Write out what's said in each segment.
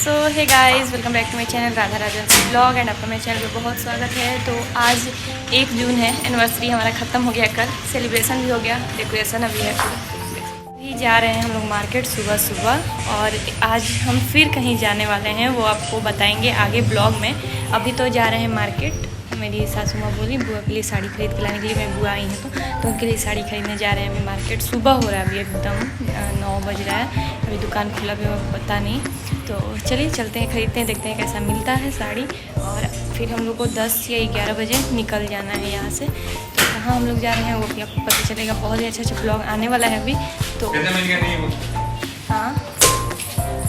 So hey guys, welcome back to my channel Radha Rajan blog and आपका मेरे channel पे बहुत स्वागत है। तो आज 1 जून है, एनिवर्सरी हमारा ख़त्म हो गया, कल सेलिब्रेशन भी हो गया, डेकोरेशन अभी है। अभी जा रहे हैं हम लोग मार्केट सुबह सुबह, और आज हम फिर कहीं जाने वाले हैं, वो आपको बताएंगे आगे ब्लॉग में। अभी तो जा रहे हैं मार्केट। मेरी सासू माँ बोली बुआ के लिए साड़ी खरीद के लाने के लिए, मेरी बुआ आई हैं तो उनके लिए साड़ी खरीदने जा रहे हैं अभी मार्केट। सुबह हो रहा है, अभी एकदम 9 बज रहा है, अभी दुकान खुला भी पता नहीं। तो चलिए चलते हैं, खरीदते हैं, देखते हैं कैसा मिलता है साड़ी। और फिर हम लोग को 10 या 11 बजे निकल जाना है यहाँ से। तो कहाँ हम लोग जा रहे हैं वो भी आपको पता चलेगा। बहुत ही अच्छा ब्लॉग आने वाला है अभी। तो हाँ,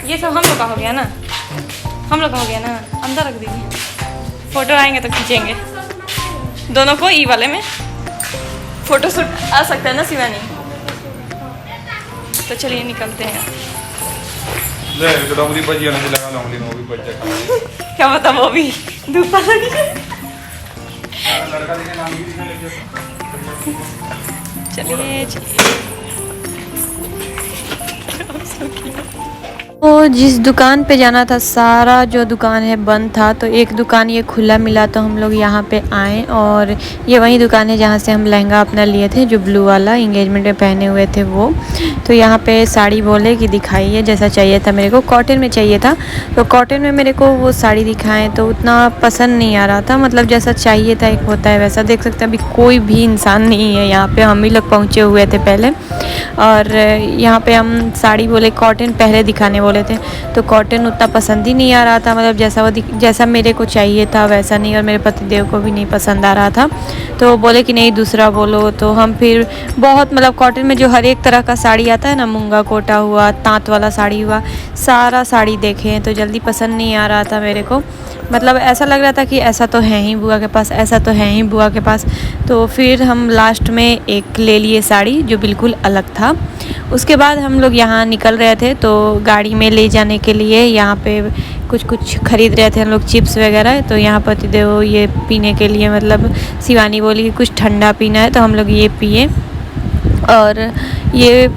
ये सब हम लोग का हो गया ना, हम लोग का हो गया ना, अंदर रख दीजिए, फ़ोटो आएंगे तो खींचेंगे दोनों को। ई वाले में फ़ोटो शूट आ सकता है ना शिवानी। तो चलिए निकलते हैं। क्या पता वो भी धूप लगी। चलिए तो जिस दुकान पे जाना था, सारा जो दुकान है बंद था, तो एक दुकान ये खुला मिला, तो हम लोग यहाँ पे आए। और ये वही दुकान है जहाँ से हम लहंगा अपना लिए थे, जो ब्लू वाला इंगेजमेंट में पहने हुए थे वो। तो यहाँ पे साड़ी बोले कि दिखाइए, जैसा चाहिए था मेरे को, कॉटन में चाहिए था। तो कॉटन में मेरे को वो साड़ी दिखाएं तो उतना पसंद नहीं आ रहा था, मतलब जैसा चाहिए था एक होता है वैसा। देख सकते हैं अभी कोई भी इंसान नहीं है यहाँ पे, हम ही लोग पहुँचे हुए थे पहले। और यहाँ पे हम साड़ी बोले कॉटन पहले दिखाने बोले थे, तो कॉटन उतना पसंद ही नहीं आ रहा था, मतलब जैसा मेरे को चाहिए था वैसा नहीं, और मेरे पतिदेव को भी नहीं पसंद आ रहा था। तो बोले कि नहीं दूसरा बोलो। तो हम फिर बहुत, मतलब कॉटन में जो हर एक तरह का साड़ी आता है ना, मूंगा कोटा हुआ, तांत वाला साड़ी हुआ, सारा साड़ी देखे हैं, तो जल्दी पसंद नहीं आ रहा था मेरे को। मतलब ऐसा लग रहा था कि ऐसा तो है ही बुआ के पास, ऐसा तो है ही बुआ के पास। तो फिर हम लास्ट में एक ले लिए साड़ी जो बिल्कुल अलग था। उसके बाद हम लोग यहाँ निकल रहे थे, तो गाड़ी में ले जाने के लिए यहाँ पे कुछ खरीद रहे थे हम लोग, चिप्स वगैरह। तो यहाँ पतिदेव ये पीने के लिए, मतलब शिवानी बोली कि कुछ ठंडा पीना है, तो हम लोग ये पिए। और ये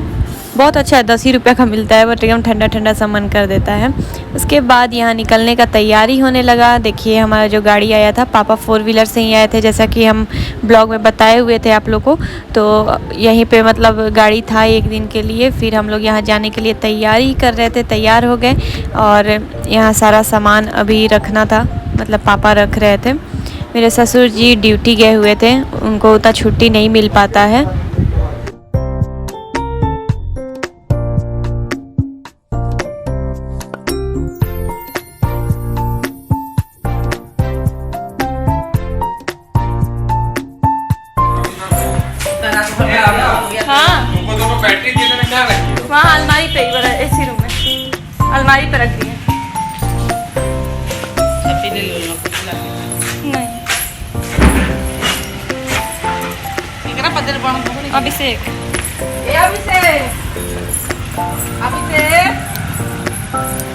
बहुत अच्छा है, 10 ही रुपये का मिलता है, बट एकदम ठंडा ठंडा सा मन कर देता है। उसके बाद यहाँ निकलने का तैयारी होने लगा। देखिए हमारा जो गाड़ी आया था, पापा 4 व्हीलर से ही आए थे, जैसा कि हम ब्लॉग में बताए हुए थे आप लोग को। तो यहीं पे मतलब गाड़ी था एक दिन के लिए। फिर हम लोग यहाँ जाने के लिए तैयारी कर रहे थे, तैयार हो गए। और यहाँ सारा सामान अभी रखना था, मतलब पापा रख रहे थे। मेरे ससुर जी ड्यूटी गए हुए थे, उनको उतना छुट्टी नहीं मिल पाता है। वहाँ अलमारी पे ही, एसी रूम में अलमारी पे रख दी है। नहीं अभिषेक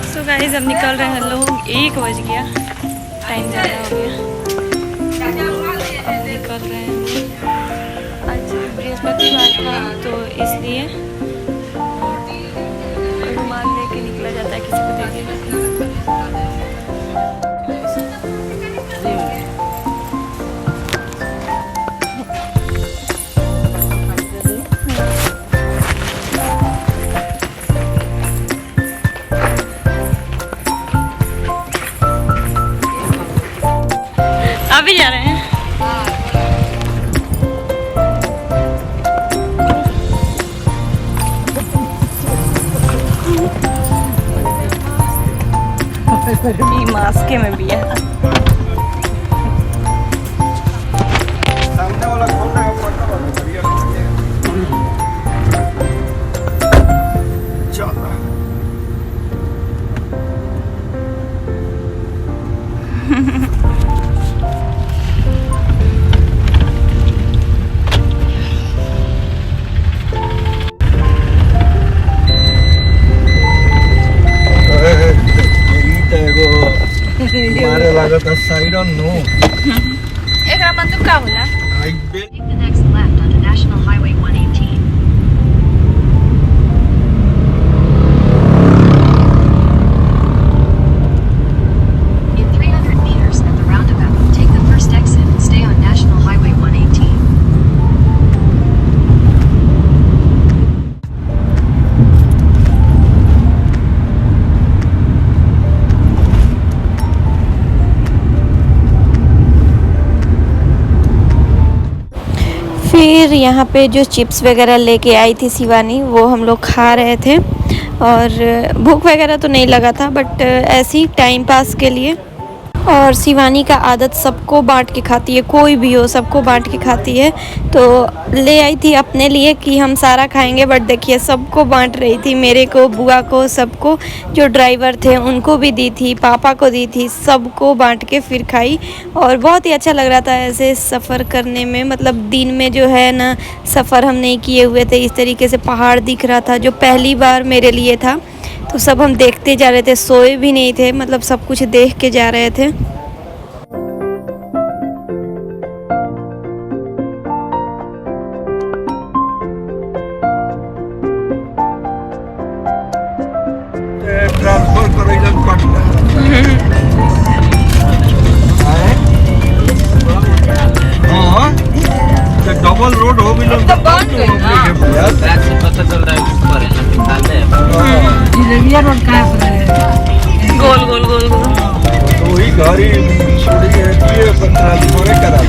सो गाइस, अब निकल रहे हैं लोग। 1 बज गया, टाइम ज़्यादा हो गया, निकल रहे हैं। आज बृहस्पतिवार था तो इसलिए रुमाल लेके निकला जाता है, किसी को दे दिया। अभी जा रहे हैं। मास्के में भी है। मारे लागत I don't know. एकरा बंदूक का होला? I bet. Take the next left onto National Highway 118. फिर यहाँ पे जो चिप्स वगैरह लेके आई थी शिवानी वो हम लोग खा रहे थे और भूख वगैरह तो नहीं लगा था बट ऐसे ही टाइम पास के लिए। और शिवानी का आदत सबको बांट के खाती है, कोई भी हो सबको बांट के खाती है। तो ले आई थी अपने लिए कि हम सारा खाएंगे बट देखिए सबको बांट रही थी, मेरे को, बुआ को, सबको। जो ड्राइवर थे उनको भी दी थी, पापा को दी थी, सबको बांट के फिर खाई। और बहुत ही अच्छा लग रहा था ऐसे सफ़र करने में, मतलब दिन में जो है ना सफ़र हम नहीं किए हुए थे, इस तरीके से पहाड़ दिख रहा था जो पहली बार मेरे लिए था। तो सब हम देखते जा रहे थे, सोए भी नहीं थे, मतलब सब कुछ देख के जा रहे थे। ट्रांसफर करो इधर पटना। हाँ, डबल रोड हो भी लोग से पता चल रहा है कि ऊपर है ना निकाले जिलेबिया रोड कहाँ पर है? गोल गोल गोल गोल। तो ही गाड़ी छोड़ी है ट्रांसफर करा।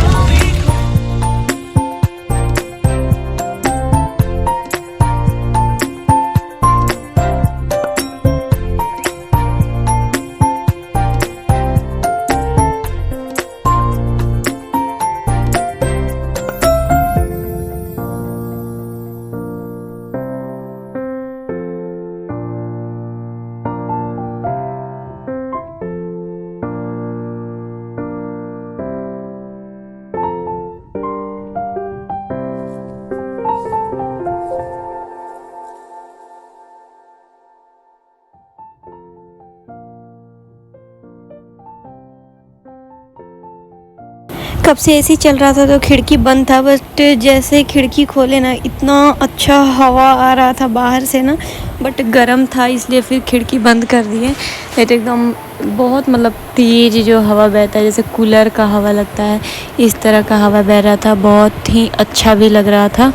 कब से एसी चल रहा था तो खिड़की बंद था, बट जैसे खिड़की खोले ना इतना अच्छा हवा आ रहा था बाहर से ना, बट गर्म था इसलिए फिर खिड़की बंद कर दिए। नहीं तो एकदम बहुत मतलब तेज़ जो हवा बहता है जैसे कूलर का हवा लगता है, इस तरह का हवा बह रहा था, बहुत ही अच्छा भी लग रहा था।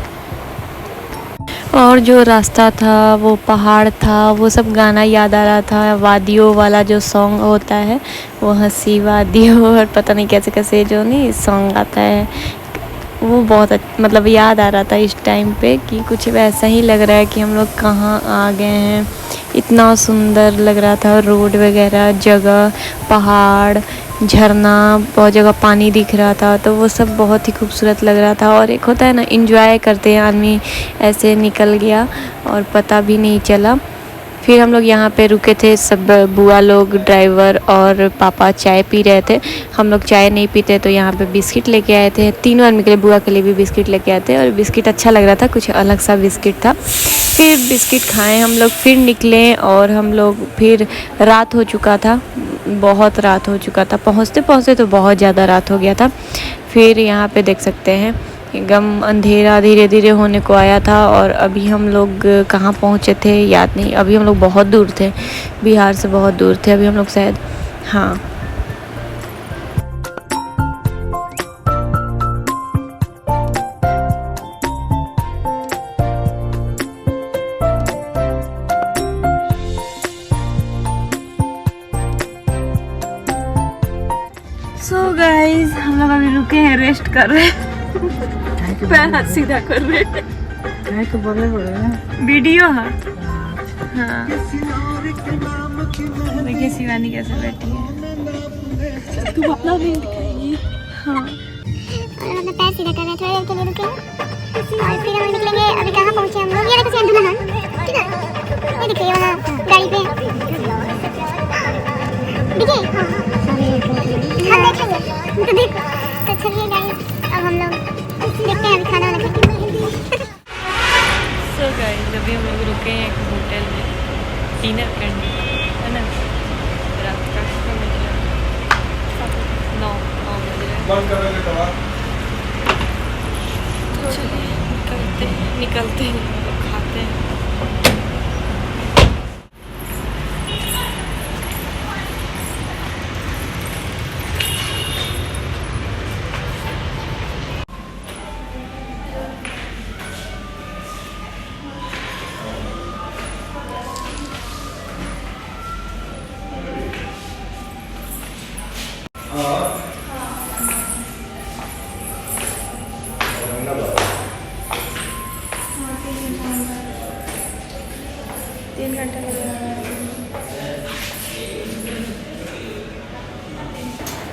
और जो रास्ता था वो पहाड़ था, वो सब गाना याद आ रहा था, वादियों वाला जो सॉन्ग होता है वो हंसी वादियों और पता नहीं कैसे कैसे जो नहीं सॉन्ग आता है, वो बहुत मतलब याद आ रहा था इस टाइम पे कि कुछ वैसा ही लग रहा है कि हम लोग कहाँ आ गए हैं। इतना सुंदर लग रहा था रोड वगैरह, जगह, पहाड़, झरना, बहुत जगह पानी दिख रहा था, तो वो सब बहुत ही खूबसूरत लग रहा था। और एक होता है ना एंजॉय करते हैं आदमी, ऐसे निकल गया और पता भी नहीं चला। फिर हम लोग यहाँ पे रुके थे, सब बुआ लोग, ड्राइवर और पापा चाय पी रहे थे। हम लोग चाय नहीं पीते तो यहाँ पे बिस्किट लेके आए थे, तीनों आदमी के लिए, बुआ के लिए भी बिस्किट लेके आए थे और बिस्किट अच्छा लग रहा था, कुछ अलग सा बिस्किट था। फिर बिस्किट खाएं हम लोग, फिर निकले और हम लोग फिर रात हो चुका था, बहुत रात हो चुका था, पहुँचते पहुँचते तो बहुत ज़्यादा रात हो गया था। फिर यहाँ पे देख सकते हैं एकदम अंधेरा धीरे धीरे होने को आया था। और अभी हम लोग कहाँ पहुँचे थे याद नहीं, अभी हम लोग बहुत दूर थे, बिहार से बहुत दूर थे अभी हम लोग शायद। हाँ, सो गाइस हम लोग अभी रुके हैं, रेस्ट कर रहे हैं, पैर हाथ सीधा कर रहे हैं। तो बोले बोले वीडियो है। हाँ, देखिए शिवानी कैसे बैठी है, तू अपना भी दिखाएगी। हाँ, और अपना पैर सीधा कर रहे हैं, थोड़ी देर के लिए रुके और फिर हम निकलेंगे। अभी कहाँ पहुँचे हम लोग? ये देखो सेंध दुल्हन, ठीक है, ये देखिए वहाँ गाड़ी पे देखिए। हाँ, हम देखेंगे तो देखो। तो चलिए गाइस, अब हम लोग देखते हैं अभी खाना वाना खाएंगे। सो गाइस अभी हम लोग रुके हैं एक होटल में डिनर करने, है ना, रात का 9 बजे। चलिए निकलते हैं खाते हैं।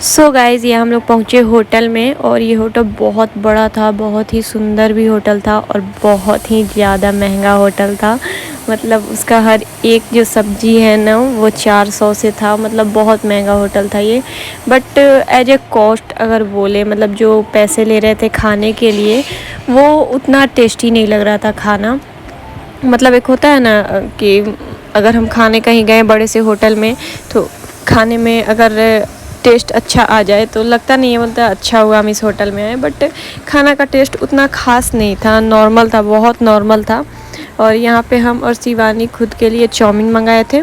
सो गाइज़, ये हम लोग पहुँचे होटल में और ये होटल बहुत बड़ा था, बहुत ही सुंदर भी होटल था और बहुत ही ज़्यादा महंगा होटल था। मतलब उसका हर एक जो सब्ज़ी है ना वो 400 से था, मतलब बहुत महंगा होटल था ये। बट एज ए कॉस्ट अगर बोले, मतलब जो पैसे ले रहे थे खाने के लिए, वो उतना टेस्टी नहीं लग रहा था खाना। मतलब एक होता है ना कि अगर हम खाने कहीं गए बड़े से होटल में, तो खाने में अगर टेस्ट अच्छा आ जाए तो लगता नहीं है, बोलता अच्छा हुआ हम इस होटल में आए। बट खाना का टेस्ट उतना ख़ास नहीं था, नॉर्मल था, बहुत नॉर्मल था। और यहाँ पे हम और शिवानी खुद के लिए चाउमीन मंगाए थे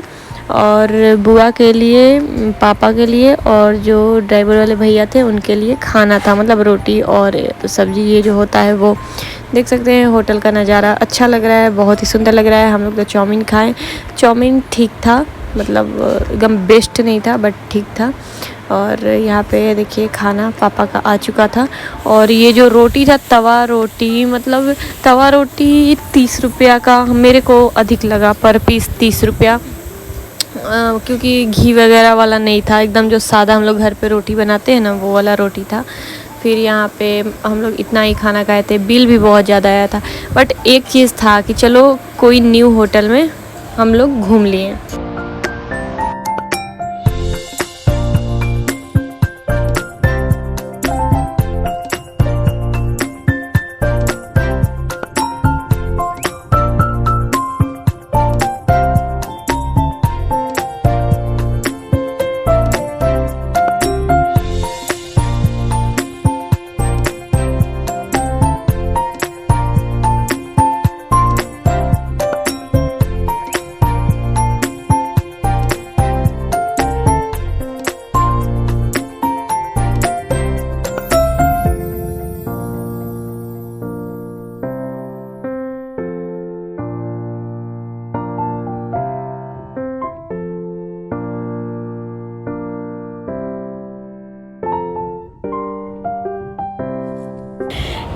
और बुआ के लिए, पापा के लिए और जो ड्राइवर वाले भैया थे उनके लिए खाना था, मतलब रोटी और सब्ज़ी। ये जो होता है वो देख सकते हैं। होटल का नज़ारा अच्छा लग रहा है, बहुत ही सुंदर लग रहा है। हम लोग तो चाउमीन खाएँ, चाउमीन ठीक था, मतलब एकदम बेस्ट नहीं था बट ठीक था। और यहाँ पे देखिए खाना पापा का आ चुका था। और ये जो रोटी था तवा रोटी, मतलब तवा रोटी 30 रुपया का मेरे को अधिक लगा, पर पीस 30 रुपया, क्योंकि घी वगैरह वाला नहीं था, एकदम जो सादा हम लोग घर पे रोटी बनाते हैं ना वो वाला रोटी था। फिर यहाँ पे हम लोग इतना ही खाना खाए थे, बिल भी बहुत ज़्यादा आया था। बट एक चीज़ था कि चलो कोई न्यू होटल में हम लोग घूम लिए।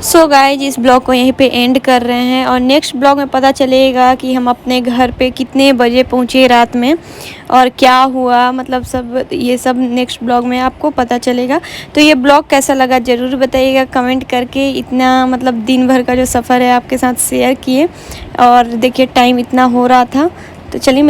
सो गाइज, इस ब्लॉग को यहीं पे एंड कर रहे हैं और नेक्स्ट ब्लॉग में पता चलेगा कि हम अपने घर पे कितने बजे पहुँचे रात में और क्या हुआ, मतलब सब ये सब नेक्स्ट ब्लॉग में आपको पता चलेगा। तो ये ब्लॉग कैसा लगा ज़रूर बताइएगा कमेंट करके। इतना मतलब दिन भर का जो सफ़र है आपके साथ शेयर किए और देखिए टाइम इतना हो रहा था। तो चलिए